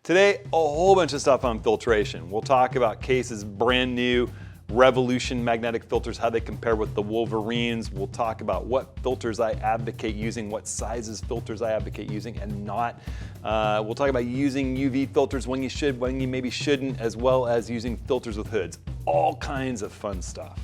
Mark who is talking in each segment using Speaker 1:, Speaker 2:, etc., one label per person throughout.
Speaker 1: Today, a whole bunch of stuff on filtration. We'll talk about KASE's brand new Revolution magnetic filters, how they compare with the Wolverines. We'll talk about what filters I advocate using, what sizes filters I advocate using and not. We'll talk about using UV filters when you should, when you maybe shouldn't, as well as using filters with hoods. All kinds of fun stuff.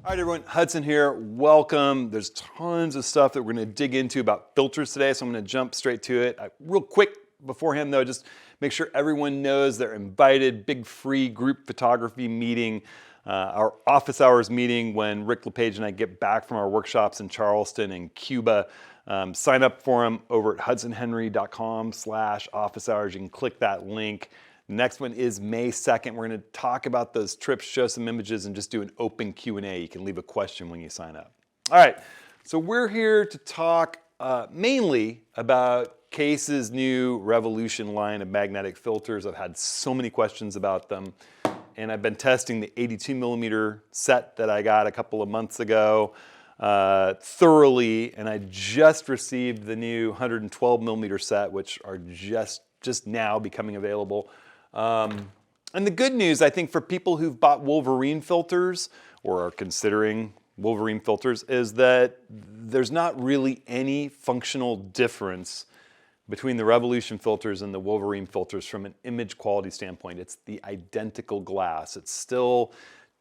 Speaker 1: All right, everyone, Hudson here. Welcome. There's tons of stuff that we're going to dig into about filters today, so I'm going to jump straight to it. Real quick beforehand, though, just make sure everyone knows they're invited. Big free group photography meeting, our office hours meeting when Rick LePage and I get back from our workshops in Charleston and Cuba. Sign up for them over at hudsonhenry.com/office hours. You can click that link. Next one is May 2nd. We're going to talk about those trips, show some images, and just do an open Q&A. You can leave a question when you sign up. All right, so we're here to talk mainly about KASE's new Revolution line of magnetic filters. I've had so many questions about them, and I've been testing the 82mm set that I got a couple of months ago thoroughly, and I just received the new 112mm set, which are just now becoming available. And the good news, I think, for people who've bought Wolverine filters or are considering Wolverine filters is that there's not really any functional difference between the Revolution filters and the Wolverine filters from an image quality standpoint. It's the identical glass. It's still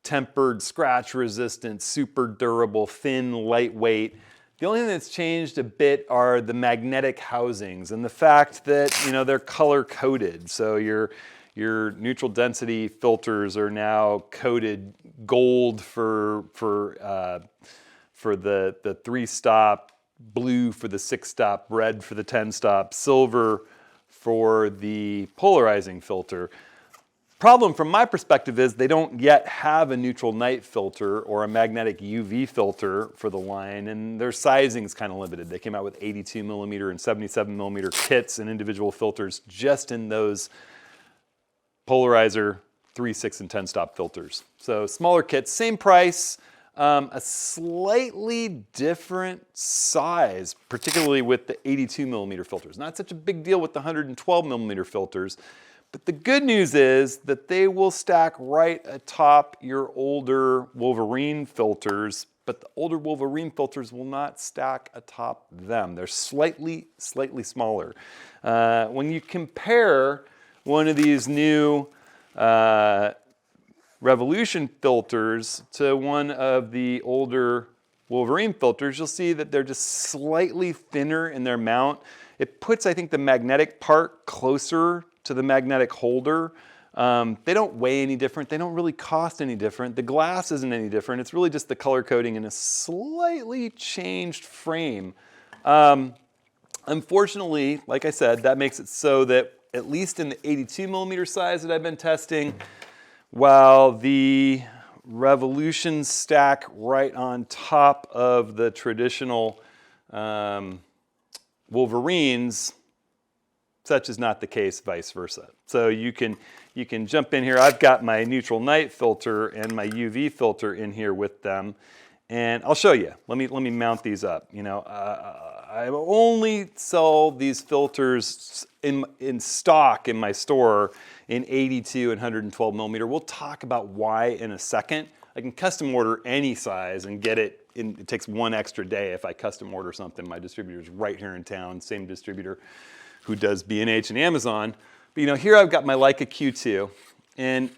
Speaker 1: tempered, scratch resistant, super durable, thin, lightweight. The only thing that's changed a bit are the magnetic housings and the fact that, you know, they're color coded. So your neutral density filters are now coded gold for the 3-stop, blue for the 6-stop, red for the 10-stop, silver for the polarizing filter. Problem from my perspective is they don't yet have a neutral night filter or a magnetic UV filter for the line, and their sizing is kind of limited. They came out with 82mm and 77mm kits and individual filters just in those polarizer 3, 6, and 10-stop filters. So smaller kits, same price, a slightly different size, particularly with the 82mm filters. Not such a big deal with the 112mm filters. But the good news is that they will stack right atop your older Wolverine filters, but the older Wolverine filters will not stack atop them. They're slightly smaller. When you compare one of these new Revolution filters to one of the older Wolverine filters, you'll see that they're just slightly thinner in their mount. It puts, I think, the magnetic part closer to the magnetic holder. They don't weigh any different. They don't really cost any different. The glass isn't any different. It's really just the color coding in a slightly changed frame. Unfortunately, like I said, that makes it so that at least in the 82mm size that I've been testing, while the Revolution stack right on top of the traditional Wolverines, such is not the case, vice versa. So you can jump in here. I've got my neutral night filter and my UV filter in here with them, and I'll show you. Let me mount these up. You know, I only sell these filters in stock in my store in 82 and 112mm. We'll talk about why in a second. I can custom order any size and get it in. It takes one extra day if I custom order something. My distributor's right here in town, same distributor who does B&H and Amazon. But you know, here I've got my Leica Q2, and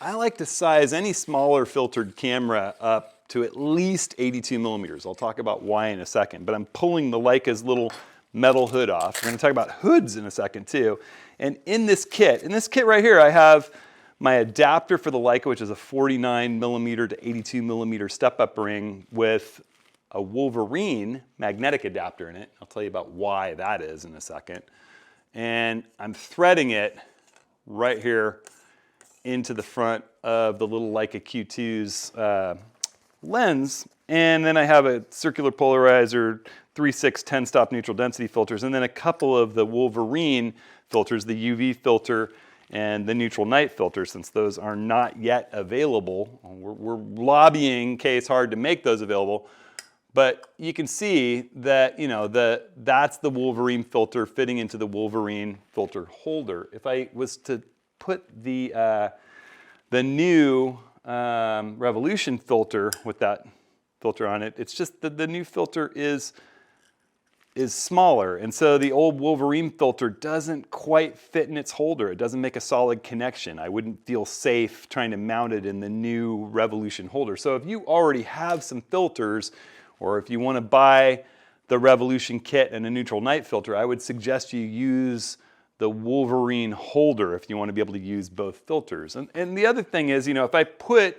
Speaker 1: I like to size any smaller filtered camera up to at least 82mm. I'll talk about why in a second, but I'm pulling the Leica's little metal hood off. We're going to talk about hoods in a second too. And in this kit right here, I have my adapter for the Leica, which is a 49mm to 82mm step-up ring with a Wolverine magnetic adapter in it. I'll tell you about why that is in a second. And I'm threading it right here into the front of the little Leica Q2's lens. And then I have a circular polarizer, 3/6 10-stop neutral density filters, and then a couple of the Wolverine filters, the UV filter and the neutral night filter, since those are not yet available. We're lobbying KASE hard to make those available. But you can see that, that's the Wolverine filter fitting into the Wolverine filter holder. If I was to put the new Revolution filter with that filter on it, it's just that the new filter is smaller. And so the old Wolverine filter doesn't quite fit in its holder. It doesn't make a solid connection. I wouldn't feel safe trying to mount it in the new Revolution holder. So if you already have some filters, or if you want to buy the Revolution kit and a neutral night filter, I would suggest you use the Wolverine holder if you want to be able to use both filters. And the other thing is, if I put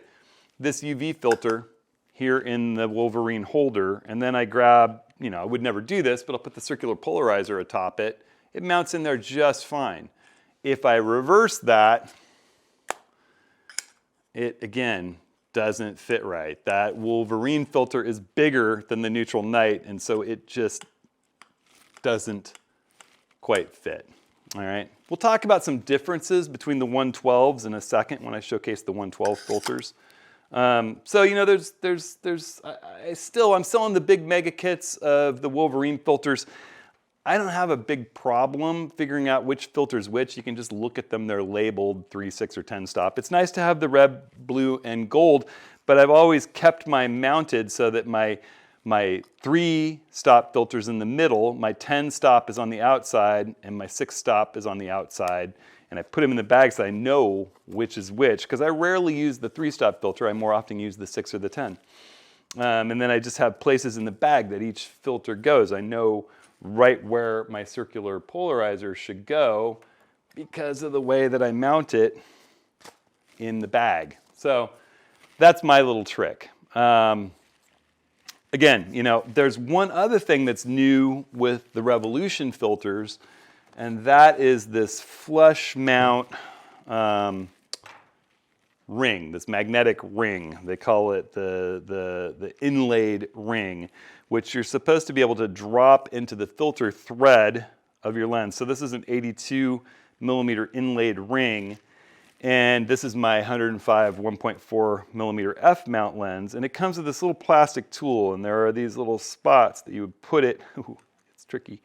Speaker 1: this UV filter here in the Wolverine holder, and then I grab, I would never do this, but I'll put the circular polarizer atop it, it mounts in there just fine. If I reverse that, it again doesn't fit right. That Wolverine filter is bigger than the neutral night, and so it just doesn't quite fit. All right, we'll talk about some differences between the 112s in a second when I showcase the 112 filters. So I'm still on the big mega kits of the Wolverine filters. I don't have a big problem figuring out which filter's which. You can just look at them. They're labeled 3, 6, or 10 stop. It's nice to have the red, blue, and gold, but I've always kept mine mounted so that my 3 stop filter's in the middle, my 10 stop is on the outside, and my 6 stop is on the outside. And I put them in the bag so I know which is which, because I rarely use the 3 stop filter. I more often use the 6 or the 10. And then I just have places in the bag that each filter goes. I know right where my circular polarizer should go because of the way that I mount it in the bag. So that's my little trick. Again, there's one other thing that's new with the Revolution filters, and that is this flush mount ring, this magnetic ring. They call it the inlaid ring, which you're supposed to be able to drop into the filter thread of your lens. So this is an 82 millimeter inlaid ring, and this is my 105 1.4 millimeter f mount lens, and it comes with this little plastic tool, and there are these little spots that you would put it, it's tricky,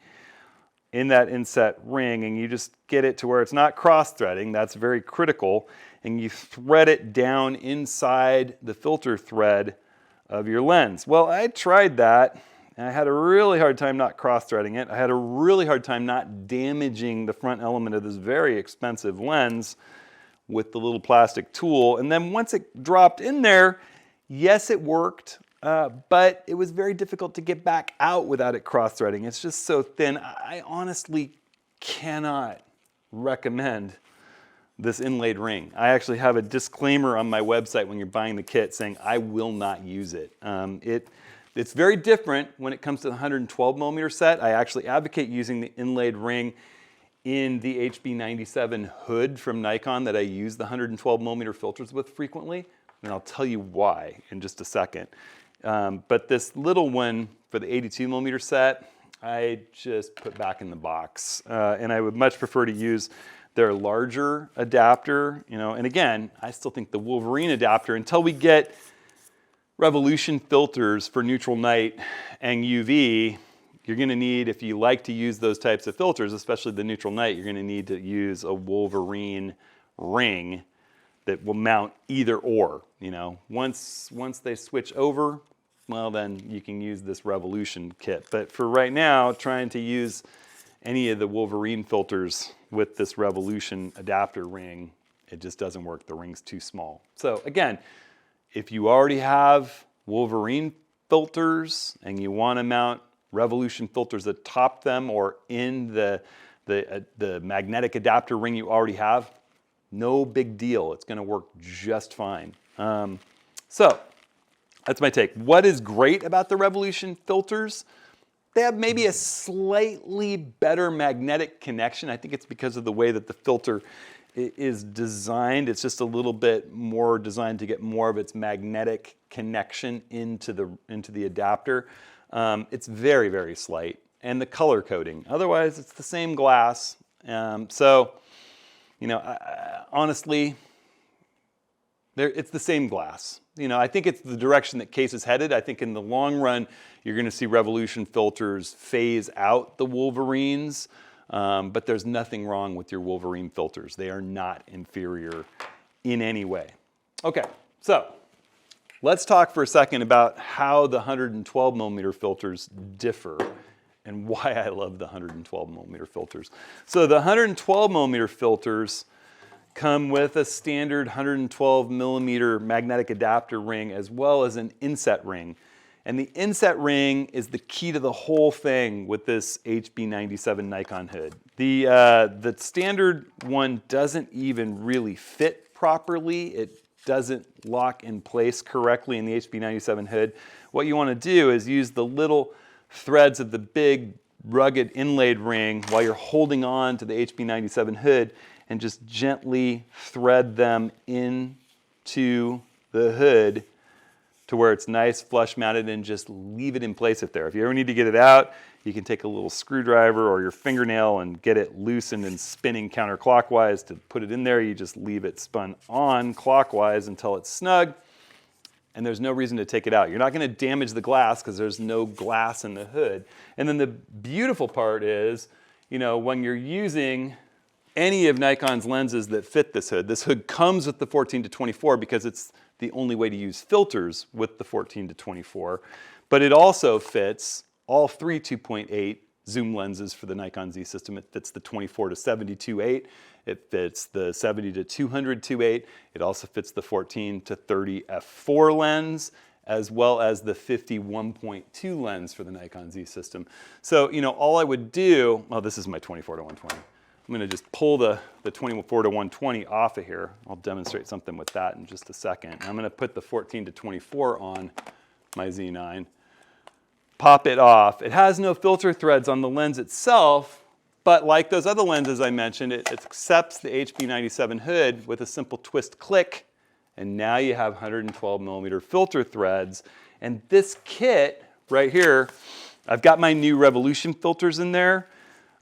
Speaker 1: in that inset ring, and you just get it to where it's not cross-threading. That's very critical, and you thread it down inside the filter thread of your lens. Well, I tried that, and I had a really hard time not cross-threading it. I had a really hard time not damaging the front element of this very expensive lens with the little plastic tool. And then once it dropped in there, yes, it worked, but it was very difficult to get back out without it cross-threading. It's just so thin. I honestly cannot recommend this inlaid ring. I actually have a disclaimer on my website when you're buying the kit saying I will not use it. It's very different when it comes to the 112 millimeter set. I actually advocate using the inlaid ring in the HB97 hood from Nikon that I use the 112 millimeter filters with frequently, and I'll tell you why in just a second. But this little one for the 82 millimeter set, I just put back in the box, and I would much prefer to use their larger adapter, and again, I still think the Wolverine adapter, until we get Revolution filters for neutral night and UV, you're gonna need, if you like to use those types of filters, especially the neutral night, you're gonna need to use a Wolverine ring that will mount either or, Once they switch over, well, then you can use this Revolution kit. But for right now, trying to use any of the Wolverine filters with this Revolution adapter ring, it just doesn't work. The ring's too small. So again, if you already have Wolverine filters and you want to mount Revolution filters atop them or in the magnetic adapter ring you already have, no big deal. It's going to work just fine. So that's my take. What is great about the Revolution filters? They have maybe a slightly better magnetic connection. I think it's because of the way that the filter is designed. It's just a little bit more designed to get more of its magnetic connection into the adapter. It's very, very slight. And the color coding. Otherwise, it's the same glass. So You know, honestly, it's the same glass. You know, I think it's the direction that KASE is headed. I think in the long run, you're going to see Revolution filters phase out the Wolverines, but there's nothing wrong with your Wolverine filters. They are not inferior in any way. Okay, so let's talk for a second about how the 112 millimeter filters differ and why I love the 112 millimeter filters. So the 112 millimeter filters come with a standard 112 millimeter magnetic adapter ring as well as an inset ring. And the inset ring is the key to the whole thing with this HB97 Nikon hood. The standard one doesn't even really fit properly. It doesn't lock in place correctly in the HB97 hood. What you want to do is use the little threads of the big rugged inlaid ring while you're holding on to the HB97 hood and just gently thread them into the hood to where it's nice flush mounted and just leave it in place there. If you ever need to get it out, you can take a little screwdriver or your fingernail and get it loosened and spinning counterclockwise to put it in there. You just leave it spun on clockwise until it's snug, and there's no reason to take it out. You're not going to damage the glass because there's no glass in the hood. And then the beautiful part is, you know, when you're using any of Nikon's lenses that fit this hood comes with the 14-24 because it's the only way to use filters with the 14-24, but it also fits all three 2.8 zoom lenses for the Nikon Z system. It fits the 24-70 2.8, it fits the 70-200 2.8, it also fits the 14-30 f4 lens, as well as the 50-1.2 lens for the Nikon Z system. So, you know, all I would do, well, this is my 24-120. I'm going to just pull the 24-120 off of here. I'll demonstrate something with that in just a second. I'm going to put the 14-24 on my Z9, pop it off. It has no filter threads on the lens itself, but like those other lenses I mentioned, it accepts the HB97 hood with a simple twist click, and now you have 112 millimeter filter threads. And this kit right here, I've got my new Revolution filters in there,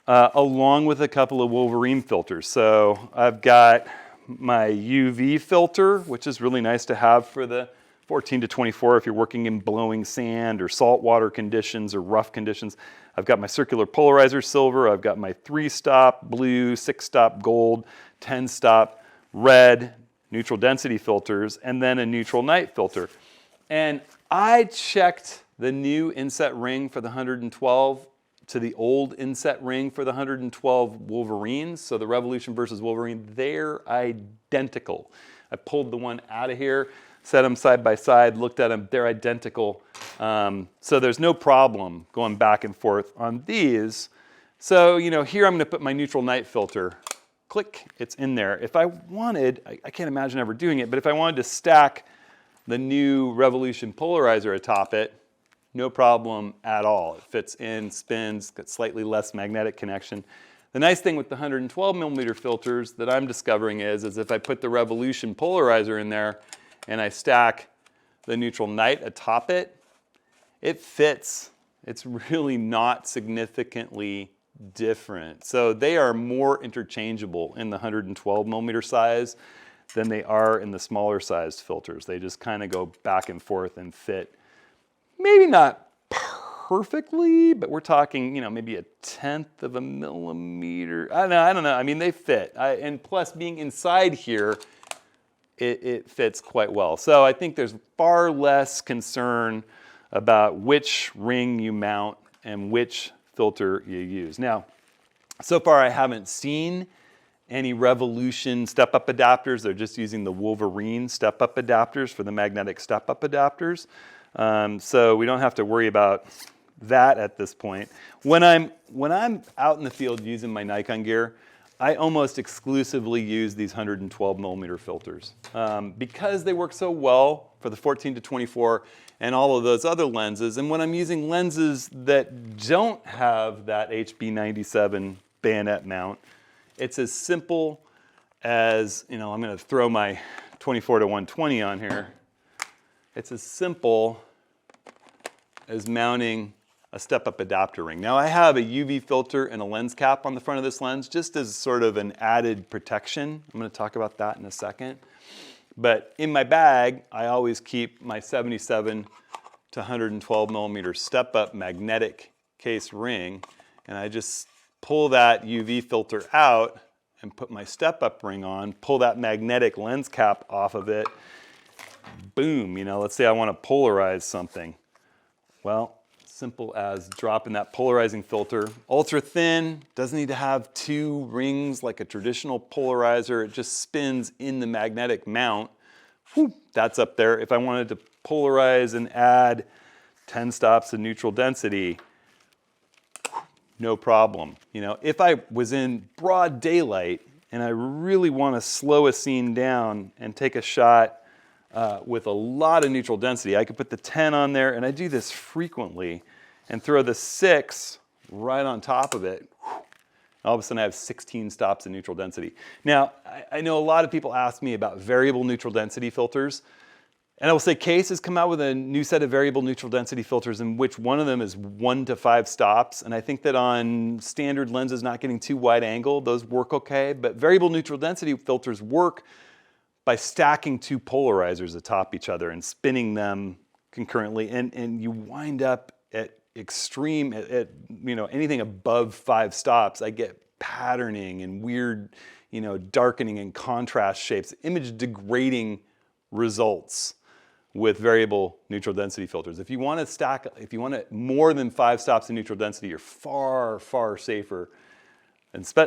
Speaker 1: along with a couple of Wolverine filters. So I've got my UV filter, which is really nice to have for the 14-24 if you're working in blowing sand or saltwater conditions or rough conditions. I've got my circular polarizer silver, I've got my 3-stop blue, 6-stop gold, 10-stop red neutral density filters, and then a neutral night filter. And I checked the new inset ring for the 112 to the old inset ring for the 112 Wolverines. So the Revolution versus Wolverine, they're identical. I pulled the one out of here, set them side by side, looked at them, they're identical. So there's no problem going back and forth on these. So, you know, here I'm gonna put my neutral night filter. Click, it's in there. If I wanted, I can't imagine ever doing it, but if I wanted to stack the new Revolution polarizer atop it, no problem at all. It fits in, spins, got slightly less magnetic connection. The nice thing with the 112 millimeter filters that I'm discovering is if I put the Revolution polarizer in there and I stack the neutral night atop it, it fits. It's really not significantly different. So they are more interchangeable in the 112 millimeter size than they are in the smaller sized filters. They just kind of go back and forth and fit. Maybe not perfectly, but we're talking, you know, maybe 1/10 of a millimeter. I don't know. I mean, they fit. And plus, being inside here, it fits quite well. So I think there's far less concern about which ring you mount and which filter you use. Now, so far I haven't seen any Revolution step-up adapters. They're just using the Wolverine step-up adapters for the magnetic step-up adapters. So we don't have to worry about that at this point. When I'm out in the field using my Nikon gear, I almost exclusively use these 112 millimeter filters because they work so well for the 14-24 and all of those other lenses. And when I'm using lenses that don't have that HB97 bayonet mount, it's as simple as, you know, I'm going to throw my 24-120 on here. It's as simple as mounting a step-up adapter ring. Now I have a UV filter and a lens cap on the front of this lens just as sort of an added protection. I'm going to talk about that in a second. But in my bag, I always keep my 77 to 112 millimeter step-up magnetic case ring, and I just pull that UV filter out and put my step-up ring on, pull that magnetic lens cap off of it, boom, you know, let's say I want to polarize something. Well, simple as dropping that polarizing filter. Ultra thin, doesn't need to have two rings like a traditional polarizer. It just spins in the magnetic mount. Whew, that's up there. If I wanted to polarize and add 10 stops of neutral density, no problem. You know, if I was in broad daylight and I really want to slow a scene down and take a shot with a lot of neutral density, I could put the 10 on there, and I do this frequently, and throw the 6 right on top of it. All of a sudden I have 16 stops of neutral density. Now, I know a lot of people ask me about variable neutral density filters, and I will say KASE has come out with a new set of variable neutral density filters in which one of them is 1 to 5 stops, and I think that on standard lenses not getting too wide angle, those work okay, but variable neutral density filters work by stacking two polarizers atop each other and spinning them concurrently, and you wind up at extreme, you know, anything above 5 stops, I get patterning and weird, you know, darkening and contrast shapes, image degrading results with variable neutral density filters. If you want to stack, if you want more than 5 stops of neutral density, you're far, far safer,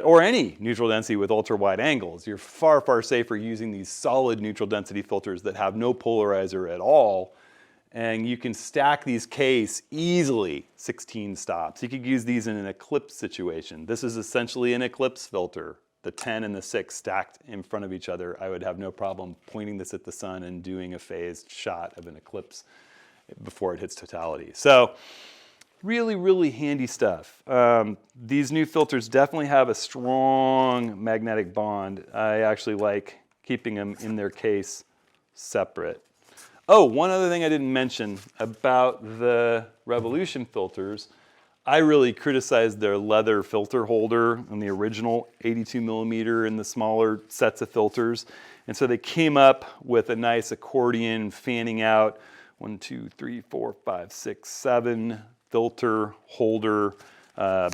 Speaker 1: or any neutral density with ultra wide angles, you're far, far safer using these solid neutral density filters that have no polarizer at all. And you can stack these KASE easily 16 stops. You could use these in an eclipse situation. This is essentially an eclipse filter. The 10 and the 6 stacked in front of each other. I would have no problem pointing this at the sun and doing a phased shot of an eclipse before it hits totality. So really, really handy stuff. These new filters definitely have a strong magnetic bond. I actually like keeping them in their case separate. Oh, one other thing I didn't mention about the Revolution filters, I really criticized their leather filter holder on the original 82 millimeter and the smaller sets of filters. And so they came up with a nice accordion fanning out 1, 2, 3, 4, 5, 6, 7 filter holder,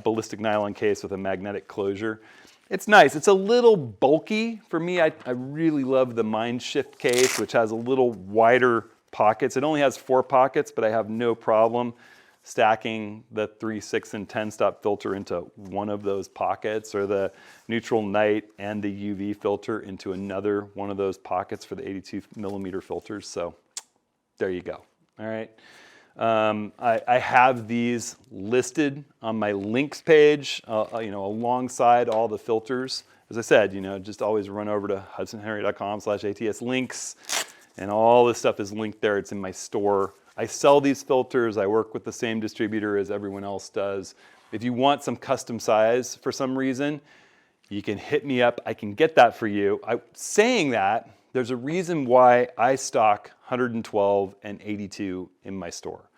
Speaker 1: ballistic nylon case with a magnetic closure. It's nice. It's a little bulky for me. I really love the Mindshift case, which has a little wider pockets. It only has 4 pockets, but I have no problem stacking the 3, 6, and 10 stop filter into one of those pockets, or the neutral night and the UV filter into another one of those pockets for the 82 millimeter filters. So there you go. All right. I have these listed on my links page, you know, alongside all the filters. As I said, you know, just always run over to hudsonhenry.com/ATS links, and all this stuff is linked there. It's in my store. I sell these filters. I work with the same distributor as everyone else does. If you want some custom size for some reason, you can hit me up. I can get that for you. Saying that, there's a reason why I stock 112 and 82 in my store.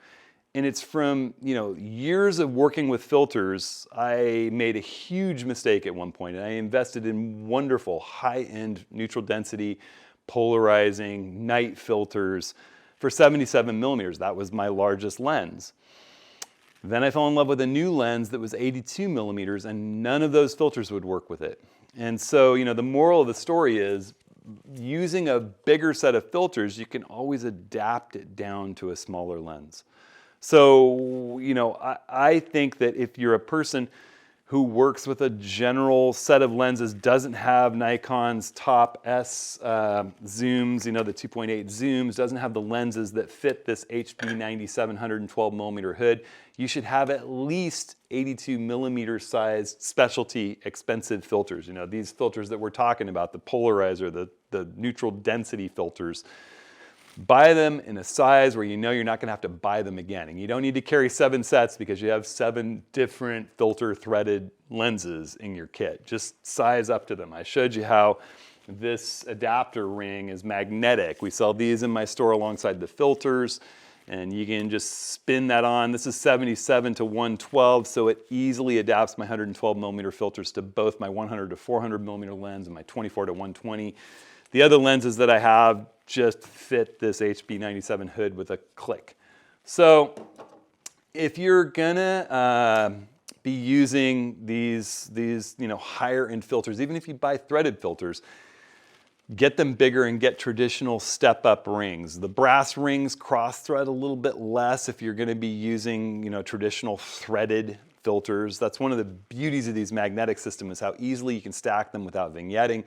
Speaker 1: And it's from, you know, years of working with filters. I made a huge mistake at one point, and I invested in wonderful high-end neutral density polarizing night filters for 77 millimeters. That was my largest lens. Then I fell in love with a new lens that was 82 millimeters, and none of those filters would work with it. And so, you know, the moral of the story is, using a bigger set of filters, you can always adapt it down to a smaller lens. So, you know, I think that if you're a person who works with a general set of lenses, doesn't have Nikon's top S zooms, you know, the 2.8 zooms, doesn't have the lenses that fit this HB97 112 millimeter hood, you should have at least 82 millimeter sized specialty expensive filters. You know, these filters that we're talking about, the polarizer, the neutral density filters. Buy them in a size where you know you're not going to have to buy them again. And you don't need to carry 7 sets because you have 7 different filter threaded lenses in your kit. Just size up to them. I showed you how this adapter ring is magnetic. We sell these in my store alongside the filters. And you can just spin that on. This is 77 to 112, so it easily adapts my 112 millimeter filters to both my 100 to 400 millimeter lens and my 24 to 120. The other lenses that I have just fit this HB97 hood with a click. So if you're gonna be using these higher end filters, even if you buy threaded filters, get them bigger and get traditional step-up rings. The brass rings cross-thread a little bit less if you're going to be using, traditional threaded filters. That's one of the beauties of these magnetic systems, is how easily you can stack them without vignetting,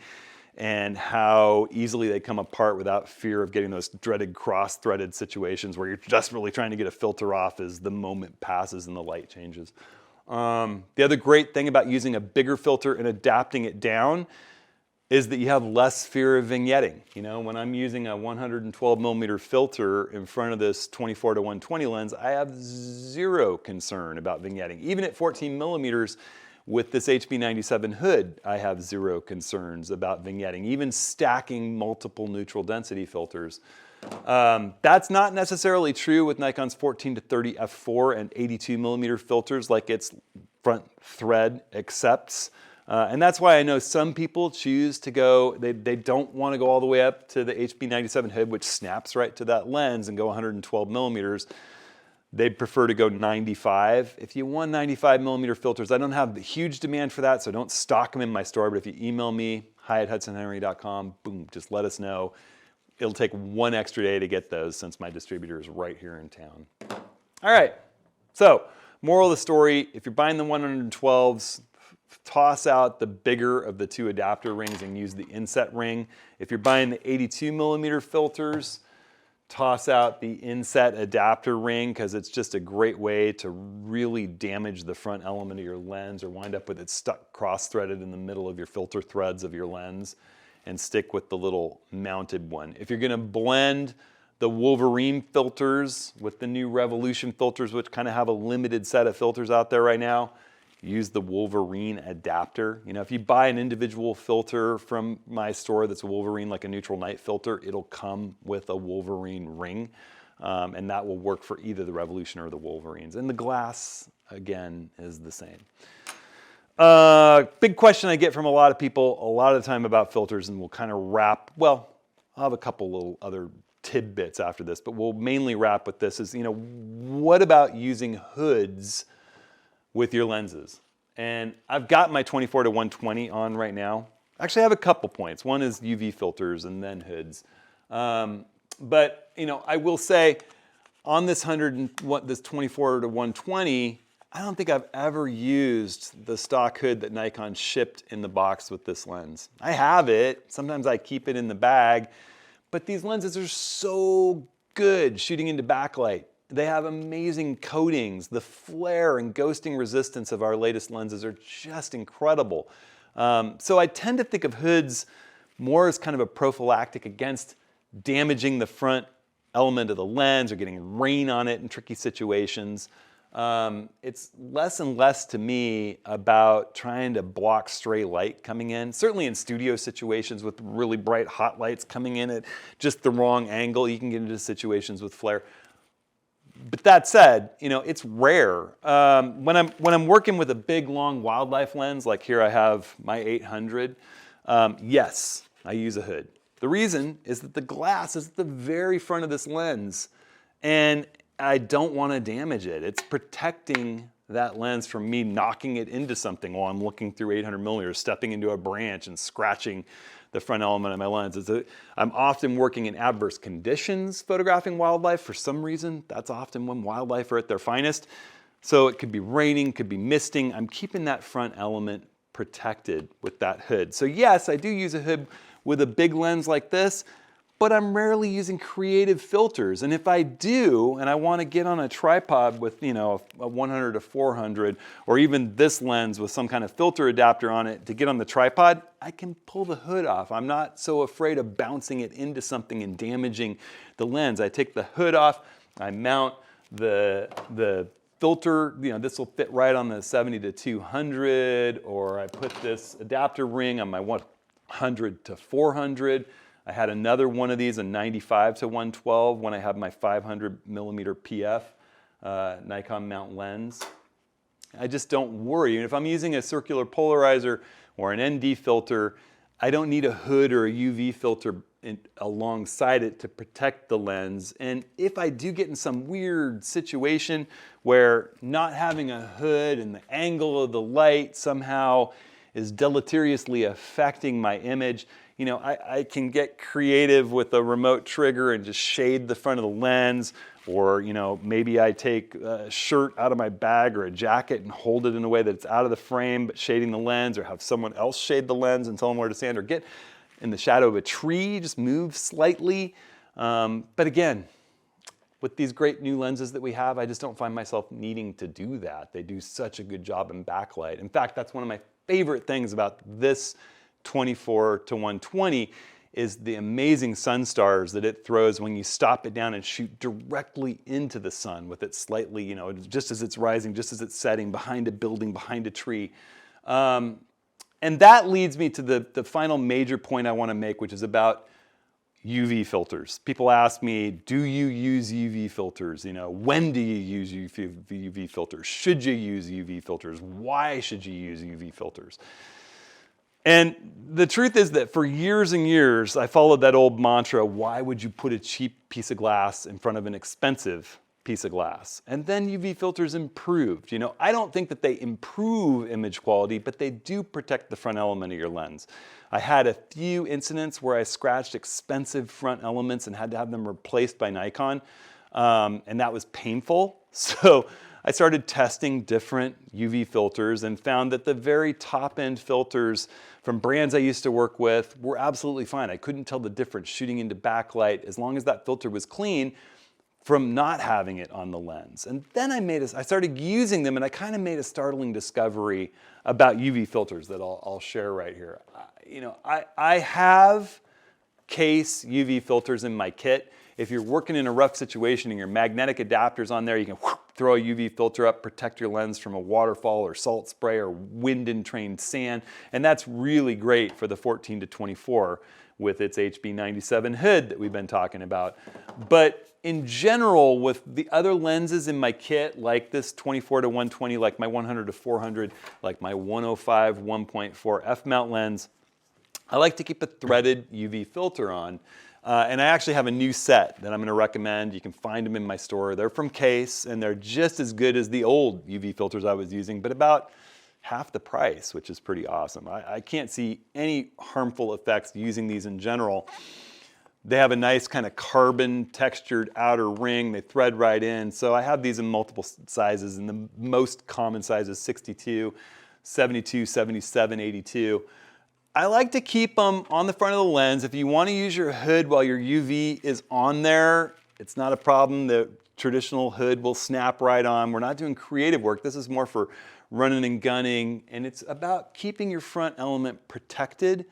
Speaker 1: and how easily they come apart without fear of getting those dreaded cross-threaded situations where you're desperately trying to get a filter off as the moment passes and the light changes. The other great thing about using a bigger filter and adapting it down is that you have less fear of vignetting. When I'm using a 112 millimeter filter in front of this 24 to 120 lens, I have zero concern about vignetting. Even at 14 millimeters with this HB97 hood, I have zero concerns about vignetting, even stacking multiple neutral density filters. That's not necessarily true with Nikon's 14 to 30 f4 and 82 millimeter filters like its front thread accepts. And that's why I know some people choose to go, they don't want to go all the way up to the HB97 hood, which snaps right to that lens, and go 112 millimeters. They'd prefer to go 95. If you want 95 millimeter filters, I don't have the huge demand for that, so don't stock them in my store. But if you email me, hi@hudsonhenry.com, boom, just let us know. It'll take one extra day to get those since my distributor is right here in town. All right, so moral of the story, if you're buying the 112s, toss out the bigger of the two adapter rings and use the inset ring. If you're buying the 82 millimeter filters, toss out the inset adapter ring, because it's just a great way to really damage the front element of your lens or wind up with it stuck cross-threaded in the middle of your filter threads of your lens, and stick with the little mounted one. If you're gonna blend the Wolverine filters with the new Revolution filters, which kind of have a limited set of filters out there right now, use the Wolverine adapter. If you buy an individual filter from my store that's a Wolverine, like a neutral night filter, it'll come with a Wolverine ring, and that will work for either the Revolution or the Wolverines. And the glass, again, is the same. Big question I get from a lot of people a lot of the time about filters, and we'll kind of wrap, well, I'll have a couple little other tidbits after this, but we'll mainly wrap with this, is, what about using hoods with your lenses? And I've got my 24 to 120 on right now. Actually, I have a couple points. One is UV filters and then hoods. But I will say on this 24 to 120, I don't think I've ever used the stock hood that Nikon shipped in the box with this lens. I have it. Sometimes I keep it in the bag. But these lenses are so good shooting into backlight. They have amazing coatings. The flare and ghosting resistance of our latest lenses are just incredible. So I tend to think of hoods more as kind of a prophylactic against damaging the front element of the lens or getting rain on it in tricky situations. It's less and less to me about trying to block stray light coming in. Certainly in studio situations with really bright hot lights coming in at just the wrong angle, you can get into situations with flare. But that said, it's rare. When I'm working with a big, long wildlife lens, like here I have my 800, yes, I use a hood. The reason is that the glass is at the very front of this lens, and I don't want to damage it. It's protecting that lens from me knocking it into something while I'm looking through 800 millimeters, stepping into a branch and scratching the front element of my lens. I'm often working in adverse conditions photographing wildlife. For some reason, that's often when wildlife are at their finest. So it could be raining, could be misting. I'm keeping that front element protected with that hood. So yes, I do use a hood with a big lens like this, but I'm rarely using creative filters. And if I do, and I want to get on a tripod with, a 100 to 400, or even this lens with some kind of filter adapter on it to get on the tripod, I can pull the hood off. I'm not so afraid of bouncing it into something and damaging the lens. I take the hood off, I mount the filter, this will fit right on the 70 to 200, or I put this adapter ring on my 100 to 400. I had another one of these, a 95 to 112, when I had my 500 millimeter PF Nikon mount lens. I just don't worry. And if I'm using a circular polarizer or an ND filter, I don't need a hood or a UV filter alongside it to protect the lens. And if I do get in some weird situation where not having a hood and the angle of the light somehow is deleteriously affecting my image, you know, I can get creative with a remote trigger and just shade the front of the lens. Or, you know, maybe I take a shirt out of my bag or a jacket and hold it in a way that it's out of the frame but shading the lens, or have someone else shade the lens and tell them where to stand, or get in the shadow of a tree, just move slightly. But again, with these great new lenses that we have, I just don't find myself needing to do that. They do such a good job in backlight. In fact, that's one of my favorite things about this 24 to 120 is the amazing sun stars that it throws when you stop it down and shoot directly into the sun with it slightly, you know, just as it's rising, just as it's setting, behind a building, behind a tree. And that leads me to the final major point I want to make, which is about UV filters. People ask me, do you use UV filters? You know, when do you use UV filters? Should you use UV filters? Why should you use UV filters? And the truth is that for years and years, I followed that old mantra, why would you put a cheap piece of glass in front of an expensive piece of glass? And then UV filters improved. You know, I don't think that they improve image quality, but they do protect the front element of your lens. I had a few incidents where I scratched expensive front elements and had to have them replaced by Nikon, and that was painful. So I started testing different UV filters and found that the very top-end filters from brands I used to work with were absolutely fine. I couldn't tell the difference shooting into backlight as long as that filter was clean from not having it on the lens. And then I started using them, and I kind of made a startling discovery about UV filters that I'll share right here. You know, I have KASE UV filters in my kit. If you're working in a rough situation and your magnetic adapter's on there, you can throw a UV filter up, protect your lens from a waterfall or salt spray or wind-entrained sand. And that's really great for the 14 to 24 with its HB97 hood that we've been talking about. But in general, with the other lenses in my kit, like this 24 to 120, like my 100 to 400, like my 105 1.4 f-mount lens, I like to keep a threaded UV filter on. And I actually have a new set that I'm going to recommend. You can find them in my store. They're from KASE, and they're just as good as the old UV filters I was using, but about half the price, which is pretty awesome. I can't see any harmful effects using these in general. They have a nice kind of carbon textured outer ring. They thread right in. So I have these in multiple sizes, and the most common size is 62, 72, 77, 82. I like to keep them on the front of the lens. If you want to use your hood while your UV is on there, it's not a problem. The traditional hood will snap right on. We're not doing creative work. This is more for running and gunning, and it's about keeping your front element protected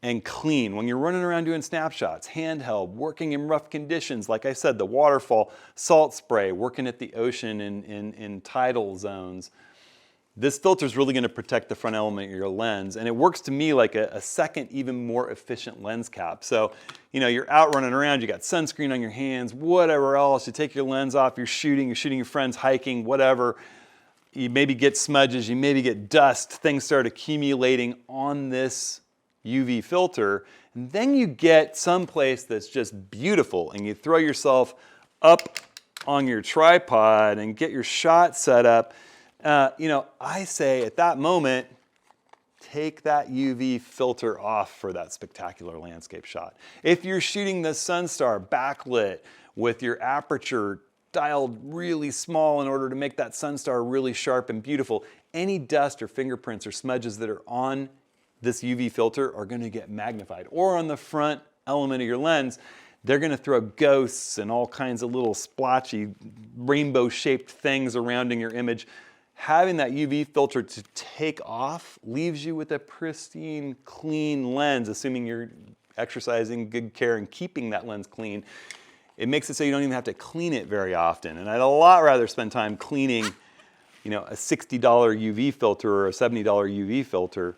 Speaker 1: and clean. When you're running around doing snapshots, handheld, working in rough conditions, like I said, the waterfall, salt spray, working at the ocean in tidal zones, this filter is really going to protect the front element of your lens, and it works to me like a second, even more efficient lens cap. So, you know, you're out running around, you got sunscreen on your hands, whatever else, you take your lens off, you're shooting your friends hiking, whatever. You maybe get smudges, you maybe get dust, things start accumulating on this UV filter, and then you get someplace that's just beautiful, and you throw yourself up on your tripod and get your shot set up. You know, I say at that moment, take that UV filter off for that spectacular landscape shot. If you're shooting the Sunstar backlit with your aperture dialed really small in order to make that Sunstar really sharp and beautiful, any dust or fingerprints or smudges that are on this UV filter are going to get magnified. Or on the front element of your lens, they're going to throw ghosts and all kinds of little splotchy rainbow-shaped things around in your image. Having that UV filter to take off leaves you with a pristine, clean lens, assuming you're exercising good care and keeping that lens clean. It makes it so you don't even have to clean it very often. And I'd a lot rather spend time cleaning, you know, a $60 UV filter or a $70 UV filter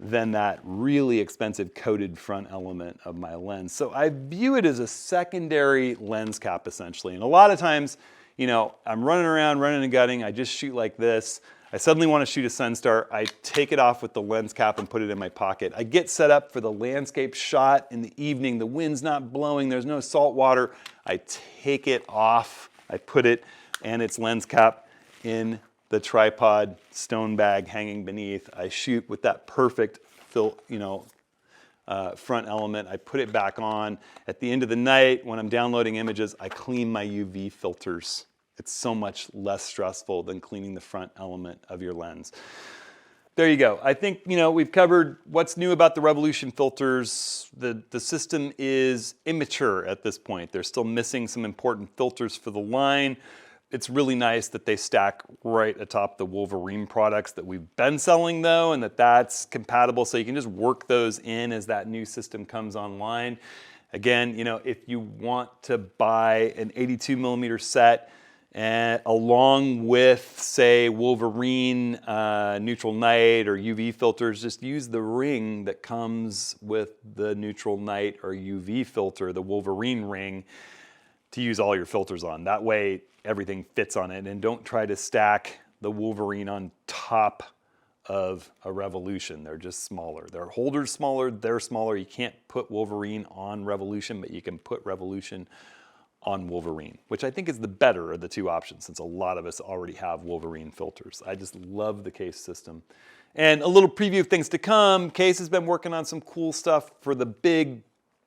Speaker 1: than that really expensive coated front element of my lens. So I view it as a secondary lens cap essentially. And a lot of times, you know, I'm running around, running and gutting, I just shoot like this. I suddenly want to shoot a Sunstar, I take it off with the lens cap and put it in my pocket. I get set up for the landscape shot in the evening, the wind's not blowing, there's no salt water. I take it off, I put it and its lens cap in the tripod stone bag hanging beneath. I shoot with that perfect front element. I put it back on. At the end of the night, when I'm downloading images, I clean my UV filters. It's so much less stressful than cleaning the front element of your lens. There you go. I think, you know, we've covered what's new about the Revolution filters. The system is immature at this point. They're still missing some important filters for the line. It's really nice that they stack right atop the Wolverine products that we've been selling though, and that's compatible so you can just work those in as that new system comes online. Again, you know, if you want to buy an 82mm set along with, say, Wolverine neutral night or UV filters, just use the ring that comes with the neutral night or UV filter, the Wolverine ring, to use all your filters on. That way everything fits on it, and don't try to stack the Wolverine on top of a Revolution. They're just smaller. Their holder's smaller, they're smaller. You can't put Wolverine on Revolution, but you can put Revolution on Wolverine, which I think is the better of the two options since a lot of us already have Wolverine filters. I just love the KASE system. And a little preview of things to come. KASE has been working on some cool stuff for the big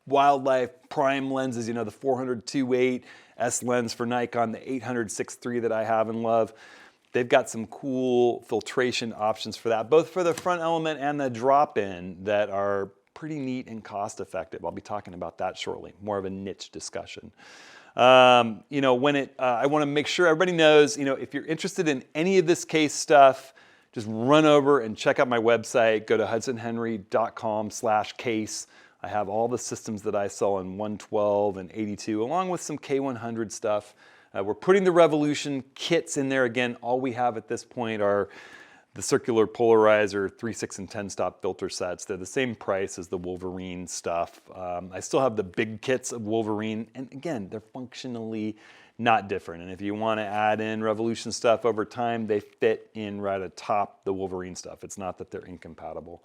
Speaker 1: wildlife prime lenses, you know, the 400-2.8 S lens for Nikon, the 800-6.3 that I have and love. They've got some cool filtration options for that, both for the front element and the drop-in that are pretty neat and cost-effective. I'll be talking about that shortly, more of a niche discussion. You know, I want to make sure everybody knows, you know, if you're interested in any of this KASE stuff, just run over and check out my website. Go to hudsonhenry.com/KASE. I have all the systems that I sell in 112 and 82, along with some K100 stuff. We're putting the Revolution kits in there again. All we have at this point are the circular polarizer 3, 6, and 10 stop filter sets. They're the same price as the Wolverine stuff. I still have the big kits of Wolverine, and again, they're functionally not different. And if you want to add in Revolution stuff over time, they fit in right atop the Wolverine stuff. It's not that they're incompatible.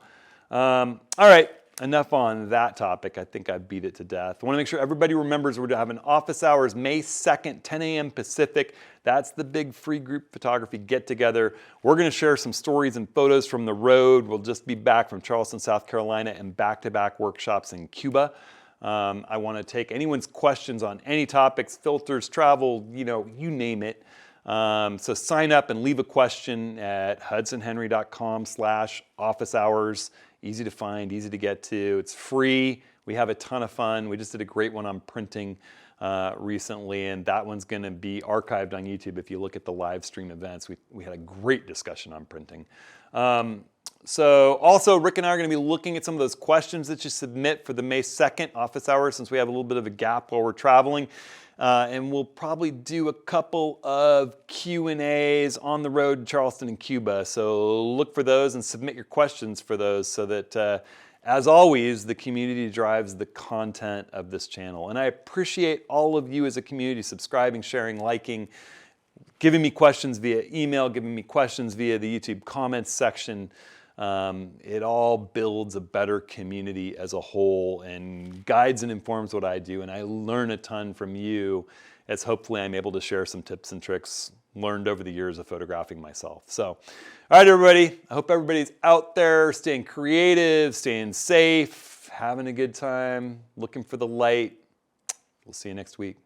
Speaker 1: All right. Enough on that topic. I think I beat it to death. I want to make sure everybody remembers we're having office hours May 2nd, 10 a.m. Pacific. That's the big free group photography get together. We're going to share some stories and photos from the road. We'll just be back from Charleston, South Carolina, and back-to-back workshops in Cuba. I want to take anyone's questions on any topics, filters, travel, you know, you name it. So sign up and leave a question at hudsonhenry.com/office hours. Easy to find, easy to get to. It's free. We have a ton of fun. We just did a great one on printing recently, and that one's going to be archived on YouTube. If you look at the live stream events, we had a great discussion on printing. So also, Rick and I are going to be looking at some of those questions that you submit for the May 2nd office hours, since we have a little bit of a gap while we're traveling. And we'll probably do a couple of Q&As on the road to Charleston and Cuba. So look for those and submit your questions for those so that, as always, the community drives the content of this channel. And I appreciate all of you as a community subscribing, sharing, liking, giving me questions via email, giving me questions via the YouTube comments section. It all builds a better community as a whole and guides and informs what I do, and I learn a ton from you as hopefully I'm able to share some tips and tricks learned over the years of photographing myself. So, all right, everybody, I hope everybody's out there staying creative, staying safe, having a good time, looking for the light. We'll see you next week.